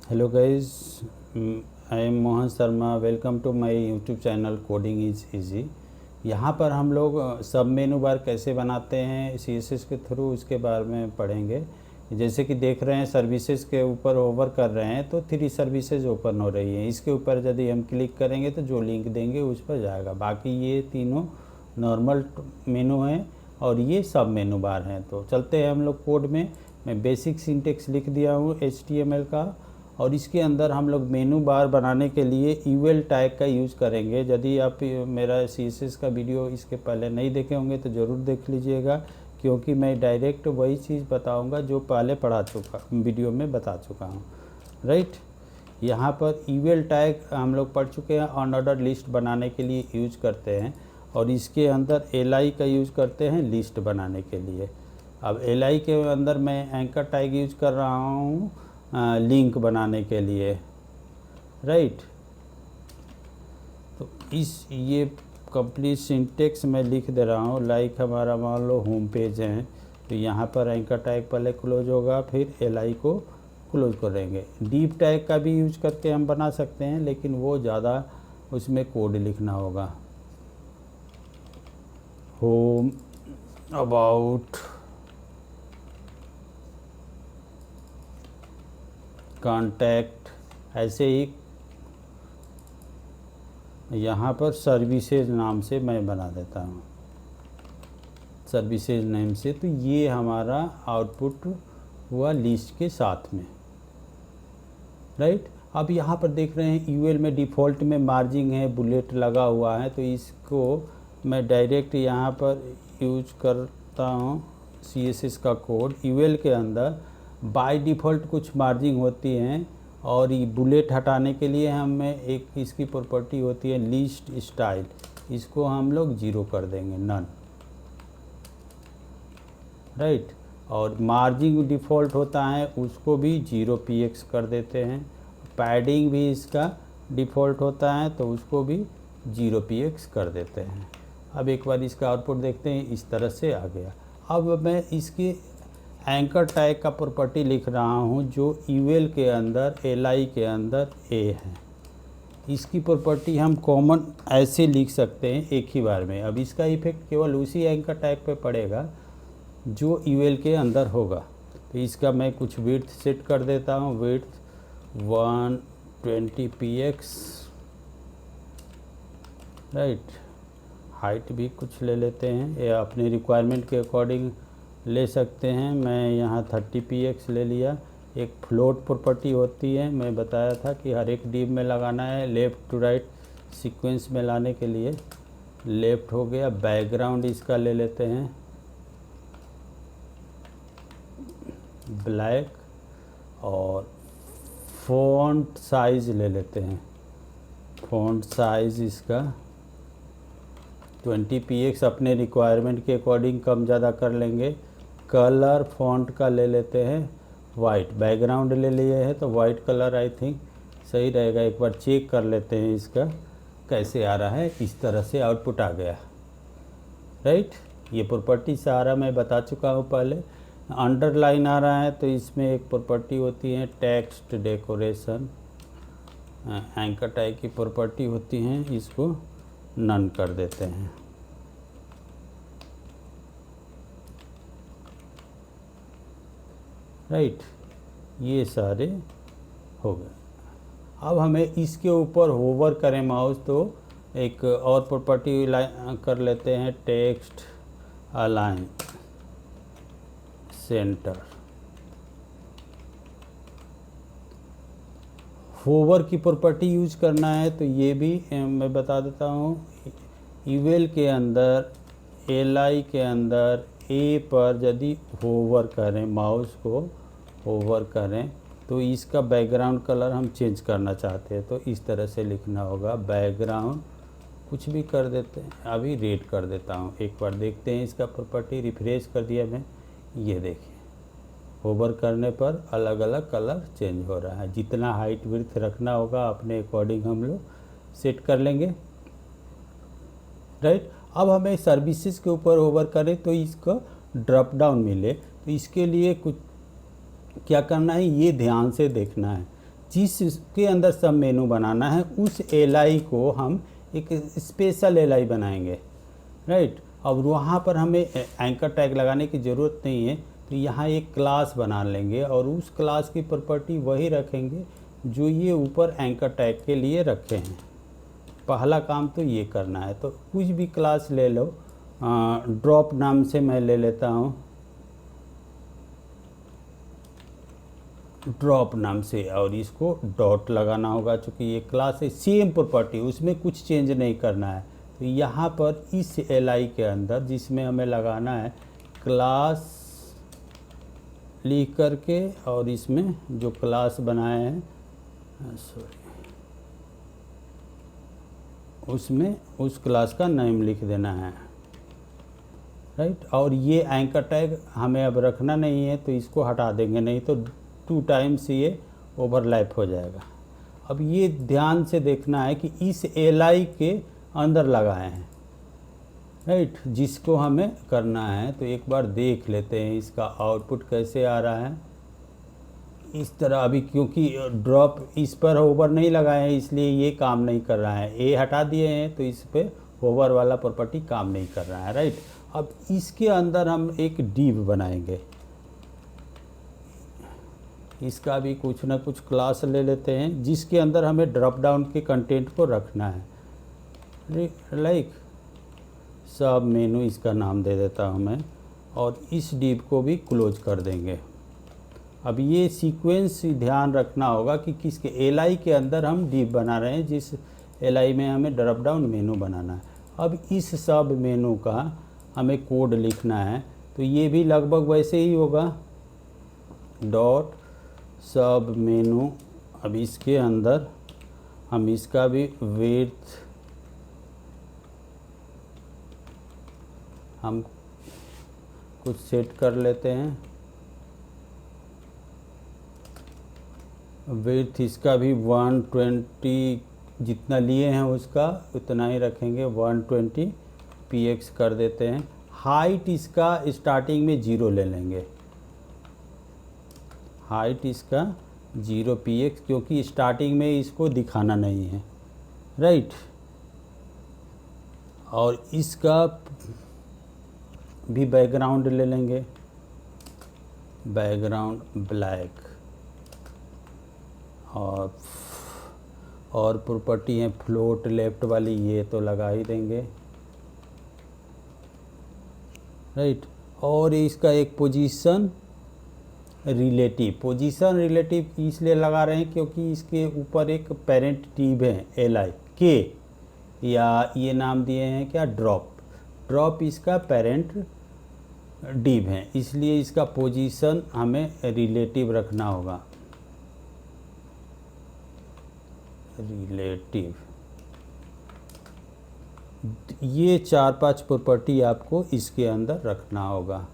Hello guys, I am Mohan Sharma. Welcome to my YouTube channel coding is easy. यहाँ पर हम लोग सब मेनू बार कैसे बनाते हैं सीएसएस के थ्रू, इसके बारे में पढ़ेंगे। जैसे कि देख रहे हैं सर्विसेज के ऊपर ओवर कर रहे हैं तो 3 सर्विसेज ओपन हो रही हैं। इसके ऊपर यदि हम क्लिक करेंगे तो जो लिंक देंगे उस पर जाएगा। बाकी ये तीनों नॉर्मल मेनू हैं और ये सब मेनू बार हैं। तो चलते हैं हम लोग कोड में। मैं बेसिक सिंटेक्स लिख दिया हूँ HTML का, और इसके अंदर हम लोग मेनू बार बनाने के लिए यूएल टैग का यूज़ करेंगे। यदि आप मेरा CSS का वीडियो इसके पहले नहीं देखे होंगे तो ज़रूर देख लीजिएगा, क्योंकि मैं डायरेक्ट वही चीज़ बताऊंगा जो पहले वीडियो में बता चुका हूँ। राइट, यहाँ पर यूएल टैग हम लोग पढ़ चुके हैं, अनऑर्डर लिस्ट बनाने के लिए यूज करते हैं, और इसके अंदर li का यूज़ करते हैं लिस्ट बनाने के लिए। अब li के अंदर मैं एंकर टैग यूज कर रहा हूँ लिंक बनाने के लिए। राइट, तो ये कंप्लीट सिंटेक्स मैं लिख दे रहा हूँ। लाइक हमारा मान लो होम पेज है, तो यहाँ पर एंकर टैग पहले क्लोज होगा, फिर li को क्लोज करेंगे। डीप टैग का भी यूज करके हम बना सकते हैं, लेकिन वो ज़्यादा उसमें कोड लिखना होगा। होम, अबाउट, कॉन्टैक्ट, ऐसे ही यहाँ पर सर्विसेज नाम से मैं बना देता हूँ, सर्विसेज नेम से। तो ये हमारा आउटपुट हुआ लिस्ट के साथ में। राइट, अब यहाँ पर देख रहे हैं यूएल में डिफ़ॉल्ट में मार्जिंग है, बुलेट लगा हुआ है, तो इसको मैं डायरेक्ट यहाँ पर यूज करता हूँ CSS का कोड। यूएल के अंदर बाय डिफ़ॉल्ट कुछ मार्जिंग होती हैं, और ये बुलेट हटाने के लिए हमें एक इसकी प्रॉपर्टी होती है लिस्ट स्टाइल, इसको हम लोग 0 कर देंगे, नन। राइट, और मार्जिंग डिफ़ॉल्ट होता है उसको भी 0 px कर देते हैं। पैडिंग भी इसका डिफ़ॉल्ट होता है तो उसको भी 0 px कर देते हैं। अब एक बार इसका आउटपुट देखते हैं, इस तरह से आ गया। अब मैं इसके एंकर टैग का प्रॉपर्टी लिख रहा हूँ जो यूएल के अंदर li के अंदर a है। इसकी प्रॉपर्टी हम कॉमन ऐसे लिख सकते हैं एक ही बार में। अब इसका इफेक्ट केवल उसी एंकर टैग पे पड़ेगा जो यूएल के अंदर होगा। तो इसका मैं कुछ विड्थ सेट कर देता हूँ, विड्थ 120 px। राइट, हाइट भी कुछ ले लेते हैं, या अपने रिक्वायरमेंट के अकॉर्डिंग ले सकते हैं। मैं यहाँ 30 px ले लिया। एक फ्लोट प्रॉपर्टी होती है, मैं बताया था कि हर एक डिव में लगाना है, लेफ़्ट टू राइट सीक्वेंस में लाने के लिए। लेफ़्ट हो गया। बैकग्राउंड इसका ले लेते हैं ब्लैक, और फ़ॉन्ट साइज़ ले लेते हैं। फ़ॉन्ट साइज़ इसका 20 px, अपने रिक्वायरमेंट के अकॉर्डिंग कम ज़्यादा कर लेंगे। कलर फ़ॉन्ट का ले लेते हैं वाइट, बैकग्राउंड ले लिए है तो वाइट कलर आई थिंक सही रहेगा। एक बार चेक कर लेते हैं इसका कैसे आ रहा है। इस तरह से आउटपुट आ गया। राइट, ये प्रॉपर्टी सारा मैं बता चुका हूँ पहले। अंडरलाइन आ रहा है तो इसमें एक प्रॉपर्टी होती है टेक्स्ट डेकोरेशन, एंकर टैग की प्रॉपर्टी होती हैं, इसको नन कर देते हैं। राइट, ये सारे हो गए। अब हमें इसके ऊपर होवर करें माउस तो एक और प्रॉपर्टी कर लेते हैं, टेक्स्ट अलाइन सेंटर। होवर की प्रॉपर्टी यूज करना है तो ये भी मैं बता देता हूँ। यूएल के अंदर li के अंदर a पर यदि होवर करें, माउस को होवर करें, तो इसका बैकग्राउंड कलर हम चेंज करना चाहते हैं तो इस तरह से लिखना होगा। बैकग्राउंड कुछ भी कर देते हैं, अभी रेड कर देता हूँ। एक बार देखते हैं इसका प्रॉपर्टी, रिफ्रेश कर दिया मैं, ये देखिए होवर करने पर अलग अलग कलर चेंज हो रहा है। जितना हाइट विड्थ रखना होगा अपने अकॉर्डिंग हम लोग सेट कर लेंगे। राइट, अब हमें सर्विसेज के ऊपर होवर करें तो इसका ड्रॉप डाउन मिले, तो इसके लिए कुछ क्या करना है ये ध्यान से देखना है। जिसके अंदर सब मेनू बनाना है उस एलआई को हम एक स्पेशल एलआई बनाएंगे, राइट। अब वहाँ पर हमें एंकर टैग लगाने की ज़रूरत नहीं है, तो यहाँ एक क्लास बना लेंगे और उस क्लास की प्रॉपर्टी वही रखेंगे जो ये ऊपर एंकर टैग के लिए रखे हैं। पहला काम तो ये करना है, तो कुछ भी क्लास ले लो। ड्रॉप नाम से मैं ले लेता हूँ, ड्रॉप नाम से, और इसको डॉट लगाना होगा चूँकि ये क्लास है। सेम प्रॉपर्टी, उसमें कुछ चेंज नहीं करना है। तो यहाँ पर इस एलआई के अंदर जिसमें हमें लगाना है क्लास लिख करके, और इसमें जो क्लास बनाए हैं उसमें उस क्लास का नेम लिख देना है, राइट। और ये एंकर टैग हमें अब रखना नहीं है, तो इसको हटा देंगे, नहीं तो 2 टाइम्स ये ओवरलैप हो जाएगा। अब ये ध्यान से देखना है कि इस एलआई के अंदर लगाए हैं, राइट, जिसको हमें करना है। तो एक बार देख लेते हैं इसका आउटपुट कैसे आ रहा है। इस तरह अभी क्योंकि ड्रॉप इस पर होवर नहीं लगाए हैं इसलिए ये काम नहीं कर रहा है। ए हटा दिए हैं तो इस पे होवर वाला प्रॉपर्टी काम नहीं कर रहा है, राइट। अब इसके अंदर हम एक डिव बनाएंगे, इसका भी कुछ ना कुछ क्लास ले लेते हैं जिसके अंदर हमें ड्रॉप डाउन के कंटेंट को रखना है, लाइक सब मेनू इसका नाम दे देता हूँ मैं, और इस डिव को भी क्लोज कर देंगे। अब ये सीक्वेंस ध्यान रखना होगा कि किसके एलआई के अंदर हम डिव बना रहे हैं, जिस एलआई में हमें ड्रॉप डाउन मेनू बनाना है। अब इस सब मेनू का हमें कोड लिखना है, तो ये भी लगभग वैसे ही होगा, डॉट सब मेनू। अब इसके अंदर हम इसका भी विड्थ हम कुछ सेट कर लेते हैं, विड्थ इसका भी 120 जितना लिए हैं उसका उतना ही रखेंगे, 120 px कर देते हैं। हाइट इसका स्टार्टिंग में 0 ले लेंगे, हाइट इसका 0 px, क्योंकि स्टार्टिंग में इसको दिखाना नहीं है, राइट। और इसका भी बैकग्राउंड ले लेंगे, बैकग्राउंड ब्लैक, और प्रॉपर्टी है फ्लोट लेफ्ट वाली, ये तो लगा ही देंगे, राइट। और इसका एक पोजीशन रिलेटिव इसलिए लगा रहे हैं क्योंकि इसके ऊपर एक पेरेंट डिव है एलआई के, या ये नाम दिए हैं क्या, ड्रॉप इसका पेरेंट डिव है, इसलिए इसका पोजीशन हमें रिलेटिव रखना होगा, रिलेटिव। ये 4-5 प्रॉपर्टी आपको इसके अंदर रखना होगा,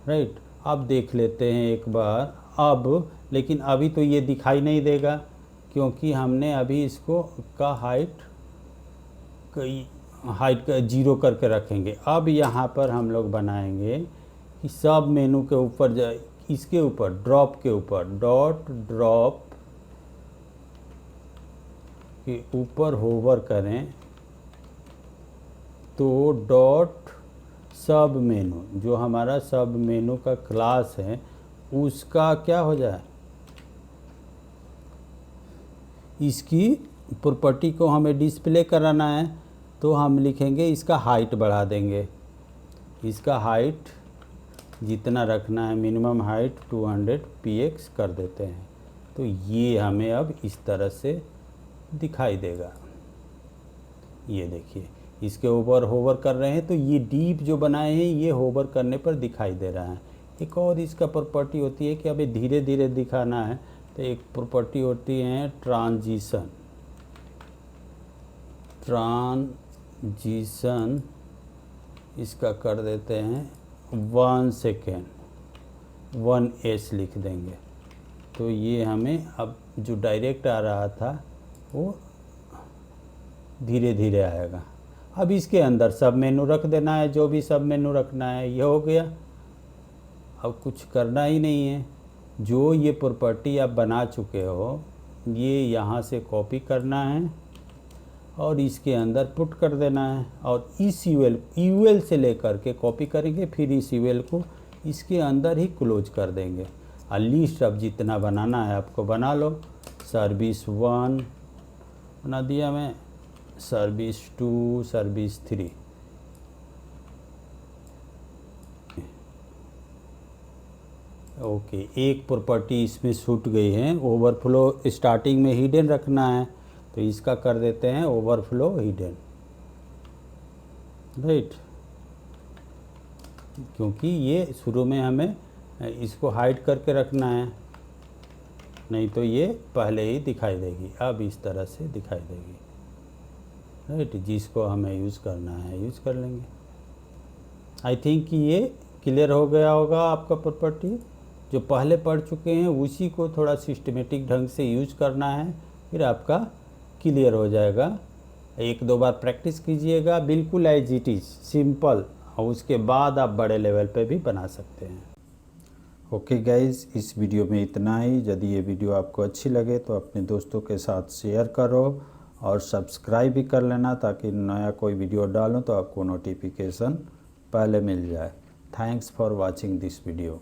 राइट। अब देख लेते हैं एक बार, अब लेकिन अभी तो ये दिखाई नहीं देगा क्योंकि हमने अभी इसको का हाइट का 0 करके रखेंगे। अब यहाँ पर हम लोग बनाएंगे कि सब मेनू के ऊपर इसके ऊपर ड्रॉप के ऊपर डॉट ड्रॉप के ऊपर होवर करें तो डॉट सब मेनू, जो हमारा सब मेनू का क्लास है उसका क्या हो जाए, इसकी प्रॉपर्टी को हमें डिस्प्ले कराना है, तो हम लिखेंगे इसका हाइट बढ़ा देंगे, इसका हाइट जितना रखना है मिनिमम हाइट 200 px कर देते हैं। तो ये हमें अब इस तरह से दिखाई देगा, ये देखिए इसके ऊपर होवर कर रहे हैं तो ये डीप जो बनाए हैं ये होवर करने पर दिखाई दे रहा है। एक और इसका प्रॉपर्टी होती है कि हमें धीरे धीरे दिखाना है, तो एक प्रॉपर्टी होती है ट्रांजिशन इसका कर देते हैं 1 सेकेंड, 1s लिख देंगे, तो ये हमें अब जो डायरेक्ट आ रहा था वो धीरे धीरे आएगा। अब इसके अंदर सब मेनू रख देना है, जो भी सब मेनू रखना है, ये हो गया। अब कुछ करना ही नहीं है, जो ये प्रॉपर्टी आप बना चुके हो ये यहाँ से कॉपी करना है और इसके अंदर पुट कर देना है, और इस यूएल से लेकर के कॉपी करेंगे, फिर इस यूएल को इसके अंदर ही क्लोज कर देंगे। और लिस्ट अब जितना बनाना है आपको बना लो। सर्विस 1 बना दिया मैं, सर्विस 2, सर्विस 3। ओके, एक प्रॉपर्टी इसमें छूट गई है, ओवरफ्लो स्टार्टिंग में हिडन रखना है, तो इसका कर देते हैं ओवरफ्लो हिडन, राइट, क्योंकि ये शुरू में हमें इसको हाइड करके रखना है, नहीं तो ये पहले ही दिखाई देगी। अब इस तरह से दिखाई देगी, राइट। जिसको हमें यूज़ करना है यूज़ कर लेंगे। आई थिंक ये क्लियर हो गया होगा आपका प्रॉपर्टी। जो पहले पढ़ चुके हैं उसी को थोड़ा सिस्टमेटिक ढंग से यूज करना है, फिर आपका क्लियर हो जाएगा। 1-2 बार प्रैक्टिस कीजिएगा, बिल्कुल एज इट इज़ सिंपल, और उसके बाद आप बड़े लेवल पे भी बना सकते हैं। ओके गाइज, इस वीडियो में इतना ही। यदि ये वीडियो आपको अच्छी लगे तो अपने दोस्तों के साथ शेयर करो और सब्सक्राइब भी कर लेना, ताकि नया कोई वीडियो डालूं तो आपको नोटिफिकेशन पहले मिल जाए। Thanks for watching this video.